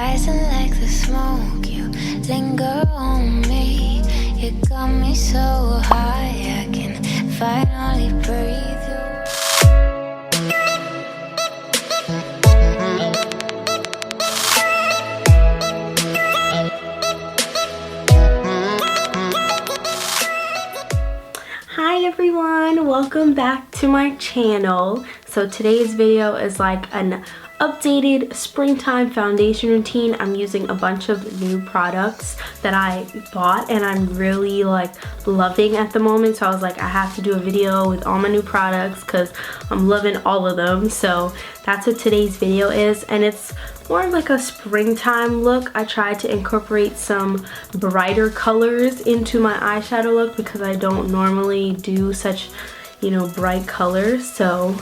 Rising like the smoke, you linger on me. You got me so high, I can finally breathe you. Hi everyone, welcome back to my channel. So today's video is like an updated springtime foundation routine. I'm using a bunch of new products that I bought and I'm really like loving at the moment. So I was like, I have to do a video with all my new products because I'm loving all of them. So that's what today's video is, and it's more of like a springtime look. I tried to incorporate some brighter colors into my eyeshadow look because I don't normally do such, you know, bright colors. So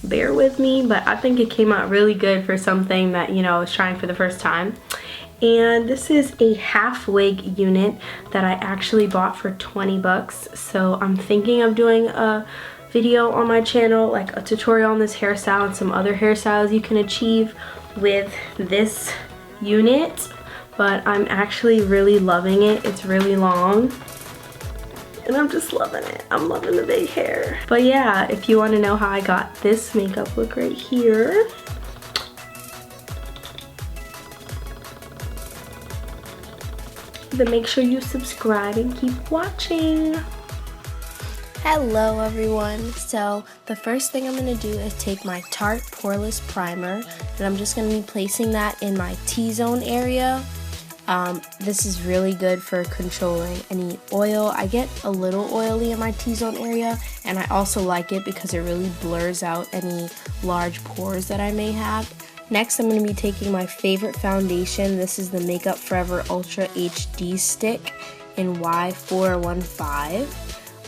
bear with me, but I think it came out really good for something that, you know, I was trying for the first time. And this is a half wig unit that I actually bought for 20 bucks. So I'm thinking of doing a video on my channel, like a tutorial on this hairstyle and some other hairstyles you can achieve with this unit. But I'm actually really loving it. It's really long and I'm just loving it. I'm loving the big hair. But yeah, if you want to know how I got this makeup look right here, then make sure you subscribe and keep watching. Hello everyone. So the first thing I'm going to do is take my Tarte Poreless Primer, and I'm just going to be placing that in my T-zone area. This is really good for controlling any oil. I get a little oily in my T-zone area, and I also like it because it really blurs out any large pores that I may have. Next, I'm going to be taking my favorite foundation. This is the Makeup Forever Ultra HD Stick in Y415.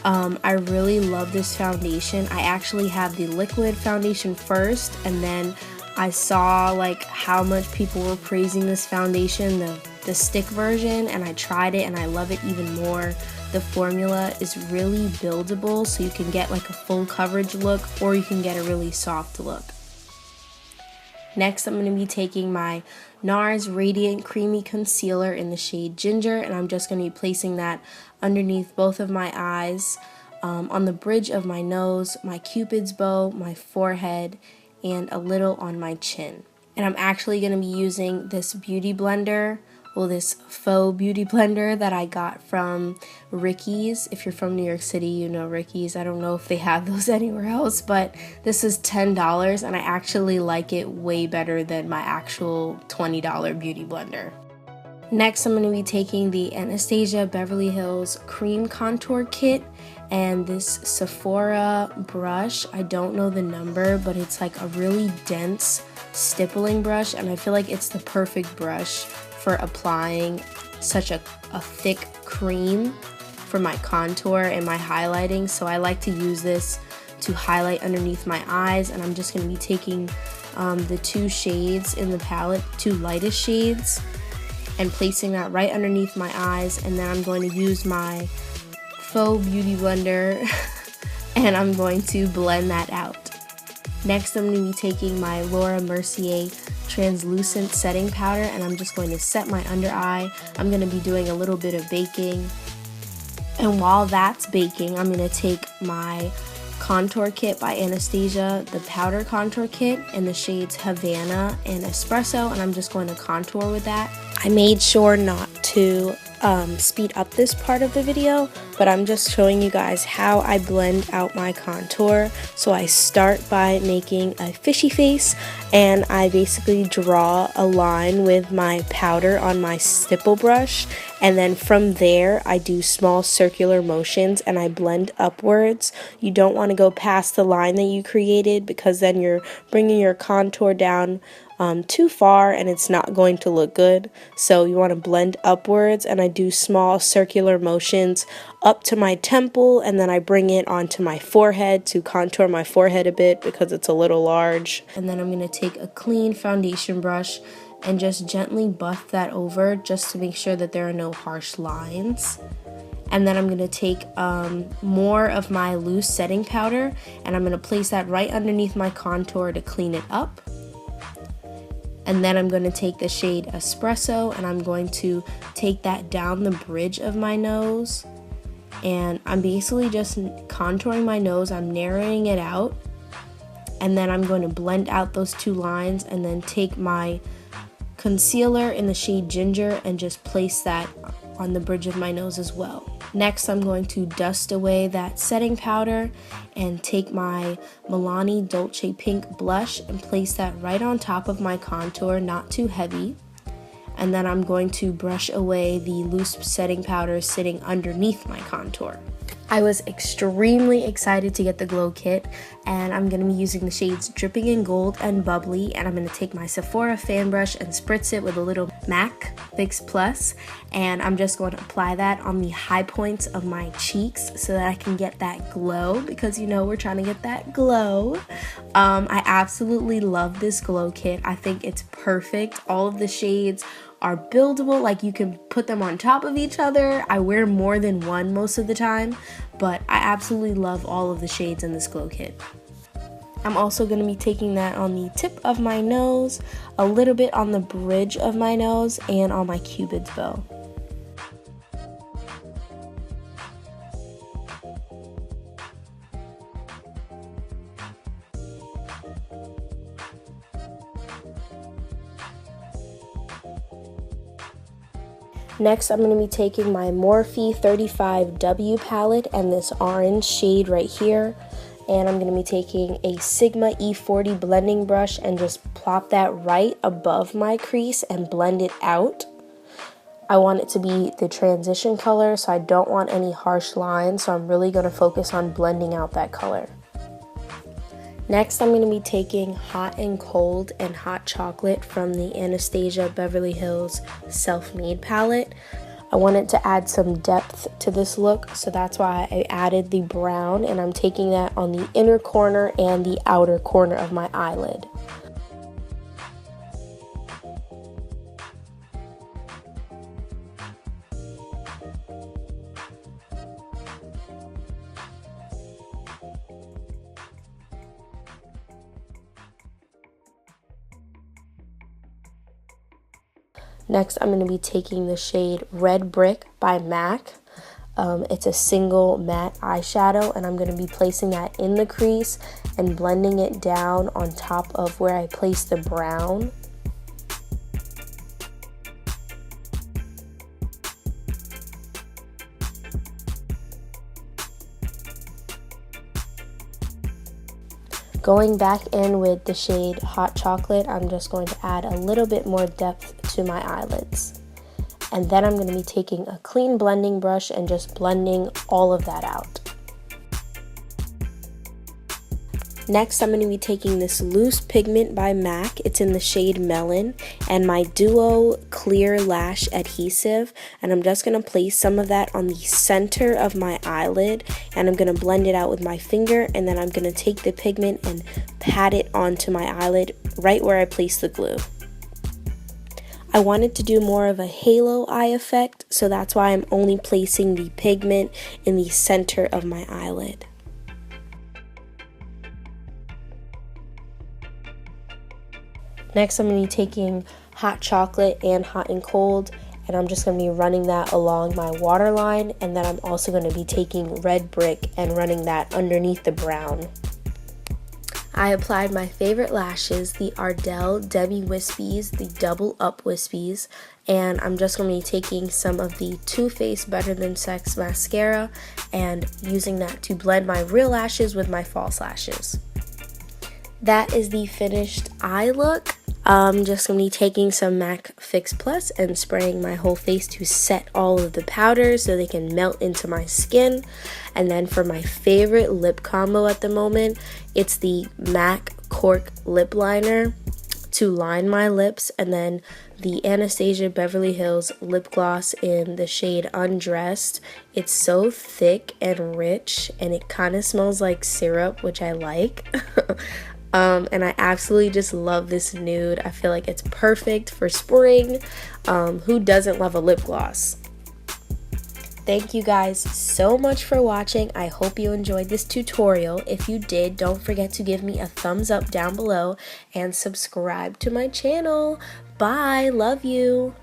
I really love this foundation. I actually have the liquid foundation first, and then I saw like how much people were praising this foundation, the stick version, and I tried it and I love it even more. The formula is really buildable, so you can get like a full coverage look or you can get a really soft look. Next, I'm going to be taking my NARS Radiant Creamy Concealer in the shade Ginger, and I'm just going to be placing that underneath both of my eyes, on the bridge of my nose, my cupid's bow, my forehead, and a little on my chin. And I'm actually going to be using this beauty blender, well, this faux beauty blender that I got from Ricky's. If you're from New York City, you know Ricky's. I don't know if they have those anywhere else, but this is $10 and I actually like it way better than my actual $20 beauty blender. Next, I'm going to be taking the Anastasia Beverly Hills Cream Contour Kit and this Sephora brush. I don't know the number, but it's like a really dense stippling brush, and I feel like it's the perfect brush for applying such a thick cream for my contour and my highlighting. So I like to use this to highlight underneath my eyes, and I'm just going to be taking the two shades in the palette, two lightest shades, and placing that right underneath my eyes, and then I'm going to use my faux beauty blender and I'm going to blend that out. Next, I'm going to be taking my Laura Mercier translucent setting powder, and I'm just going to set my under eye. I'm going to be doing a little bit of baking, and while that's baking, I'm going to take my contour kit by Anastasia, the powder contour kit in the shades Havana and Espresso, and I'm just going to contour with that. I made sure not to speed up this part of the video, but I'm just showing you guys how I blend out my contour. So I start by making a fishy face, and I basically draw a line with my powder on my stipple brush, and then from there I do small circular motions and I blend upwards. You don't want to go past the line that you created because then you're bringing your contour down too far and it's not going to look good. So you want to blend upwards, and I do small circular motions up to my temple, and then I bring it onto my forehead to contour my forehead a bit because it's a little large. And then I'm going to take a clean foundation brush and just gently buff that over just to make sure that there are no harsh lines. And then I'm going to take more of my loose setting powder, and I'm going to place that right underneath my contour to clean it up. And then I'm going to take the shade Espresso and I'm going to take that down the bridge of my nose. And I'm basically just contouring my nose. I'm narrowing it out. And then I'm going to blend out those two lines and then take my concealer in the shade Ginger and just place that on the bridge of my nose as well. Next, I'm going to dust away that setting powder and take my Milani Dolce Pink blush and place that right on top of my contour, not too heavy. And then I'm going to brush away the loose setting powder sitting underneath my contour. I was extremely excited to get the GLO kit, and I'm going to be using the shades Dripping in Gold and Bubbly, and I'm going to take my Sephora fan brush and spritz it with a little MAC Fix Plus, and I'm just going to apply that on the high points of my cheeks so that I can get that glow, because you know we're trying to get that glow. I absolutely love this GLO kit. I think it's perfect. All of the shades are buildable, like you can put them on top of each other. I wear more than one most of the time, but I absolutely love all of the shades in this GLO kit. I'm also going to be taking that on the tip of my nose, a little bit on the bridge of my nose, and on my cupid's bow. Next, I'm going to be taking my Morphe 35W palette and this orange shade right here. And I'm going to be taking a Sigma E40 blending brush and just plop that right above my crease and blend it out. I want it to be the transition color, so I don't want any harsh lines. So I'm really going to focus on blending out that color. Next, I'm going to be taking Hot and Cold and Hot Chocolate from the Anastasia Beverly Hills Self-Made palette. I wanted to add some depth to this look, so that's why I added the brown, and I'm taking that on the inner corner and the outer corner of my eyelid. Next, I'm going to be taking the shade Red Brick by MAC. It's a single matte eyeshadow, and I'm going to be placing that in the crease and blending it down on top of where I placed the brown. Going back in with the shade Hot Chocolate, I'm just going to add a little bit more depth to my eyelids. And then I'm going to be taking a clean blending brush and just blending all of that out. Next, I'm going to be taking this loose pigment by MAC. It's in the shade Melon, and my Duo Clear Lash Adhesive, and I'm just going to place some of that on the center of my eyelid, and I'm going to blend it out with my finger, and then I'm going to take the pigment and pat it onto my eyelid right where I placed the glue. I wanted to do more of a halo eye effect, so that's why I'm only placing the pigment in the center of my eyelid. Next, I'm going to be taking Hot Chocolate and Hot and Cold, and I'm just going to be running that along my waterline, and then I'm also going to be taking Red Brick and running that underneath the brown. I applied my favorite lashes, the Ardell Demi Wispies, the Double Up Wispies, and I'm just going to be taking some of the Too Faced Better Than Sex mascara and using that to blend my real lashes with my false lashes. That is the finished eye look. I'm just going to be taking some MAC Fix Plus and spraying my whole face to set all of the powders so they can melt into my skin. And then for my favorite lip combo at the moment, it's the MAC Cork Lip Liner to line my lips, and then the Anastasia Beverly Hills Lip Gloss in the shade Undressed. It's so thick and rich, and it kind of smells like syrup, which I like. And I absolutely just love this nude. I feel like it's perfect for spring. Who doesn't love a lip gloss? Thank you guys so much for watching. I hope you enjoyed this tutorial. If you did, don't forget to give me a thumbs up down below and subscribe to my channel. Bye, love you.